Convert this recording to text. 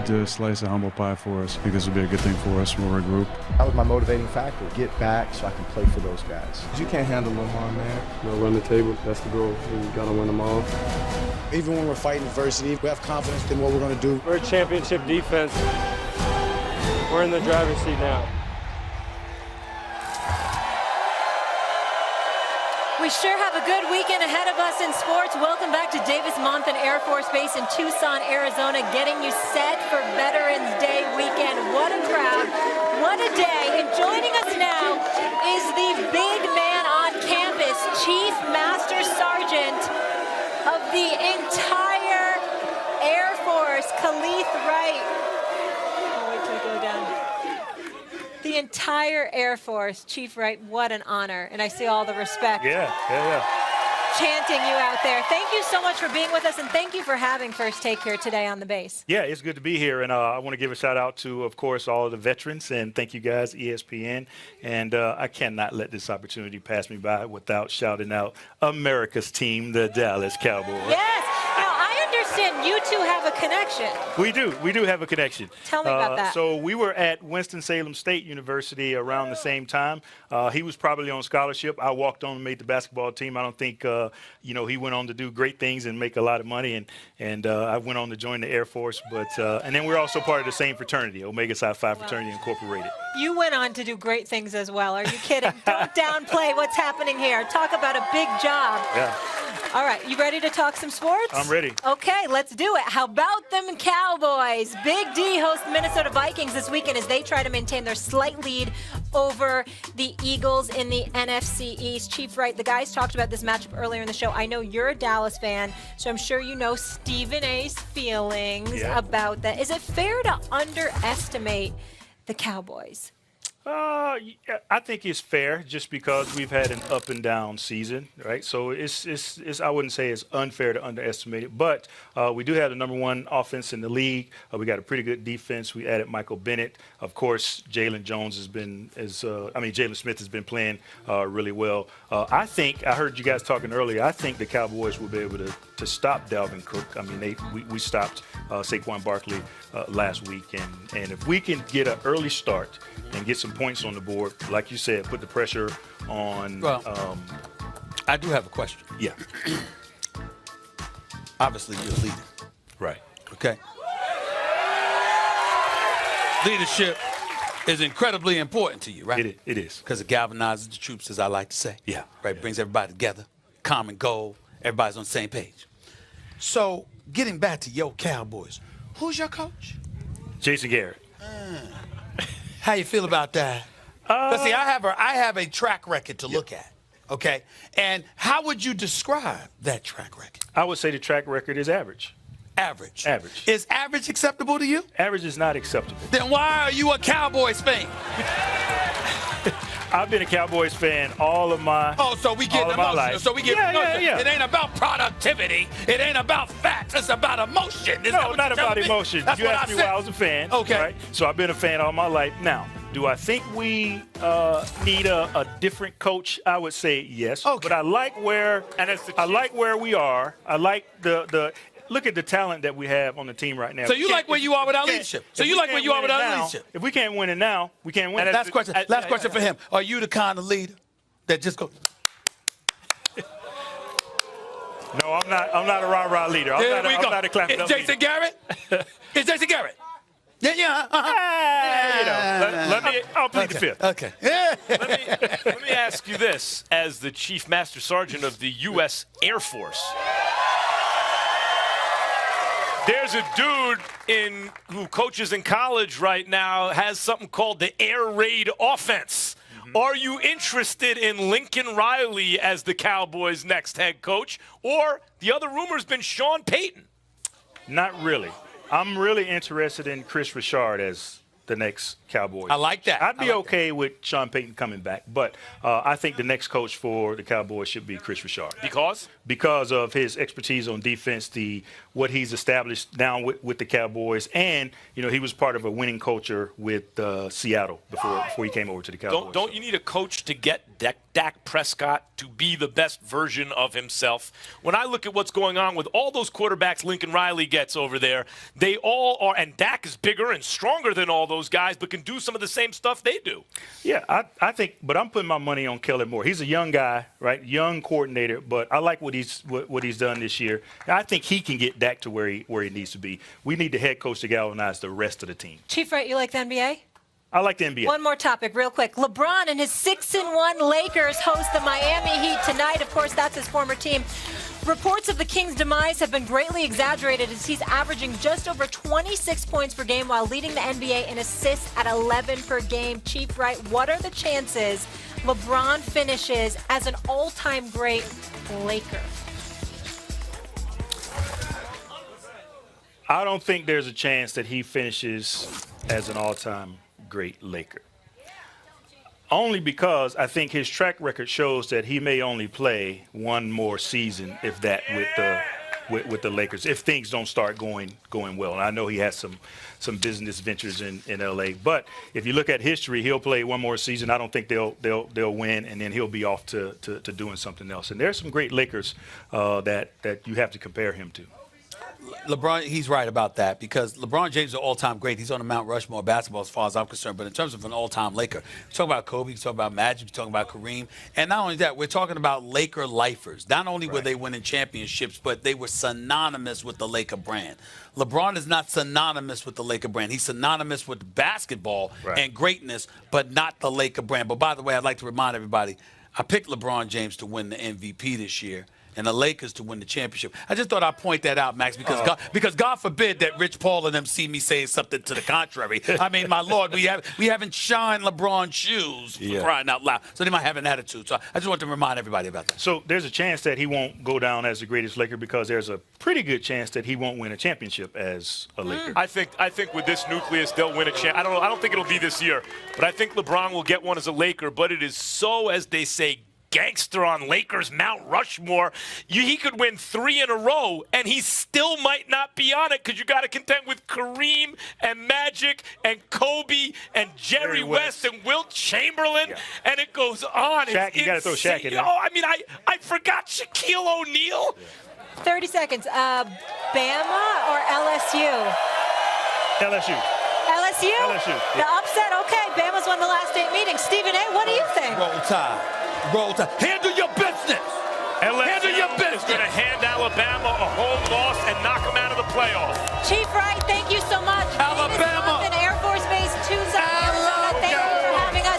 to slice a humble pie for us. I think this will be a good thing for us when we're a group. That was my motivating factor, get back so I can play for those guys. You can't handle Lamar, man. Run the table, that's the goal. We got to win them all. Even when we're fighting adversity, we have confidence in what we're going to do. We're a championship defense. We're in the driver's seat now. We sure have a good weekend ahead of us in sports. Welcome back to Davis-Monthan Air Force Base in Tucson, Arizona, getting you set for Veterans Day weekend. What a crowd, what a day. And joining us now is the big man on campus, Chief Master Sergeant of the entire Air Force, Khalith Wright. Oh, wait till we go down. The entire Air Force, Chief Wright, what an honor. And I see all the respect. Yeah. Chanting you out there. Thank you so much for being with us, and thank you for having First Take here today on the base. Yeah, it's good to be here, and I want to give a shout out to, of course, all of the veterans, and thank you guys, ESPN. And I cannot let this opportunity pass me by without shouting out America's team, the Dallas Cowboys. Yes. Now, I understand you two have a connection. We do have a connection. Tell me about that. So we were at Winston-Salem State University around the same time. He was probably on scholarship. I walked on and made the basketball team. I don't think, he went on to do great things and make a lot of money. And I went on to join the Air Force. And then we're also part of the same fraternity, Omega Psi Phi Fraternity Incorporated. You went on to do great things as well. Are you kidding? Don't downplay what's happening here. Talk about a big job. Yeah. All right, you ready to talk some sports? I'm ready. Okay, let's do it. How about them Cowboys? Big D hosts the Minnesota Vikings this weekend as they try to maintain their slight lead over the Eagles in the NFC East. Chief Wright, the guys talked about this matchup earlier in the show. I know you're a Dallas fan, so I'm sure you know Stephen A's feelings about that. Is it fair to underestimate the Cowboys? I think it's fair just because we've had an up and down season, right? So it's I wouldn't say it's unfair to underestimate it, but we do have the #1 offense in the league. We got a pretty good defense. We added Michael Bennett. Of course, Jalen Smith has been playing really well. I heard you guys talking earlier. I think the Cowboys will be able to stop Dalvin Cook. I mean, we stopped Saquon Barkley last week, and if we can get an early start and get some points on the board, like you said, put the pressure on. Well, I do have a question. Yeah. Obviously, you're a leader. Right. Okay. Leadership is incredibly important to you, right? It is. Because it galvanizes the troops, as I like to say. Yeah. Right. Yeah. Brings everybody together, common goal. Everybody's on the same page. So, getting back to your Cowboys, who's your coach? Jason Garrett. How you feel about that? Let's see, I have a track record to look at, okay? And how would you describe that track record? I would say the track record is average. Average. Average. Is average acceptable to you? Average is not acceptable. Then why are you a Cowboys fan? I've been a Cowboys fan all of my so we get emotional. life. So we get emotional. Yeah. It ain't about productivity. It ain't about facts. It's about emotion. No, not about emotion. That's you what asked I me said. why I was a fan. Okay. Right? So I've been a fan all my life. Now, do I think we need a different coach? I would say yes. Okay. But I like where we are. I like the look at the talent that we have on the team right now. So you like where you are without leadership. So you like where you are without leadership. If we can't win it now, we can't win. And last question for him. Are you the kind of leader that just goes? No, I'm not a rah-rah leader. I'm not a clap it up Jason leader. Garrett? It's Jason Garrett. Yeah. I'll plead the fifth. Okay. Let me ask you this, as the Chief Master Sergeant of the U.S. Air Force. There's a dude who coaches in college right now, has something called the air raid offense. Mm-hmm. Are you interested in Lincoln Riley as the Cowboys' next head coach? Or the other rumor's been Sean Payton? Not really. I'm really interested in Chris Richard as the next Cowboys. I like that. I'd be I like okay with Sean Payton coming back, but I think the next coach for the Cowboys should be Chris Richard. Because of his expertise on defense, what he's established now with the Cowboys, and he was part of a winning culture with Seattle before he came over to the Cowboys. Don't you need a coach to get Dak Prescott to be the best version of himself? When I look at what's going on with all those quarterbacks Lincoln Riley gets over there, they all are, and Dak is bigger and stronger than all those guys, but can do some of the same stuff they do. Yeah, I think, but I'm putting my money on Kellen Moore. He's a young guy, right? Young coordinator, but I like what he's done this year. I think he can get Dak to where he needs to be. We need the head coach to galvanize the rest of the team. Chief Wright, you like the NBA? I like the NBA. One more topic real quick. LeBron and his 6-1 Lakers host the Miami Heat tonight. Of course, that's his former team. Reports of the Kings' demise have been greatly exaggerated as he's averaging just over 26 points per game while leading the NBA in assists at 11 per game. Chief Wright, what are the chances LeBron finishes as an all-time great Laker? I don't think there's a chance that he finishes as an all-time great Laker. Only because I think his track record shows that he may only play one more season, if that, with the Lakers, if things don't start going well. And I know he has some business ventures in LA, but if you look at history, he'll play one more season. I don't think they'll win, and then he'll be off to doing something else. And there's some great Lakers that you have to compare him to. LeBron, he's right about that because LeBron James is an all-time great. He's on the Mount Rushmore of basketball as far as I'm concerned. But in terms of an all-time Laker, we're talking about Kobe, we're talking about Magic, we're talking about Kareem. And not only that, we're talking about Laker lifers. Not only were they winning championships, but they were synonymous with the Laker brand. LeBron is not synonymous with the Laker brand. He's synonymous with basketball and greatness, but not the Laker brand. But by the way, I'd like to remind everybody, I picked LeBron James to win the MVP this year and the Lakers to win the championship. I just thought I'd point that out, Max, because God forbid that Rich Paul and them see me saying something to the contrary. I mean, my Lord, we haven't shined LeBron's shoes for crying out loud, so they might have an attitude. So I just want to remind everybody about that. So there's a chance that he won't go down as the greatest Laker because there's a pretty good chance that he won't win a championship as a Laker. I think with this nucleus they'll win a champ. I don't think it'll be this year, but I think LeBron will get one as a Laker. But it is so, as they say, gangster on Lakers Mount Rushmore. He could win 3 in a row, and he still might not be on it because you got to contend with Kareem and Magic and Kobe and Jerry West and Wilt Chamberlain, and it goes on. Shaq, you got to throw Shaq in there. Oh, I mean, I forgot Shaquille O'Neal. 30 seconds. Bama or LSU? LSU. LSU? LSU. The upset? Okay, Bama's won the last 8 meetings. Stephen A., what do you think? Roll Tide. Roll Tide. Handle your business. Handle your business. Is going to hand Alabama a home loss and knock them out of the playoffs. Chief Wright, thank you so much. Alabama. Davis Monthan, Air Force Base, Tucson, Arizona.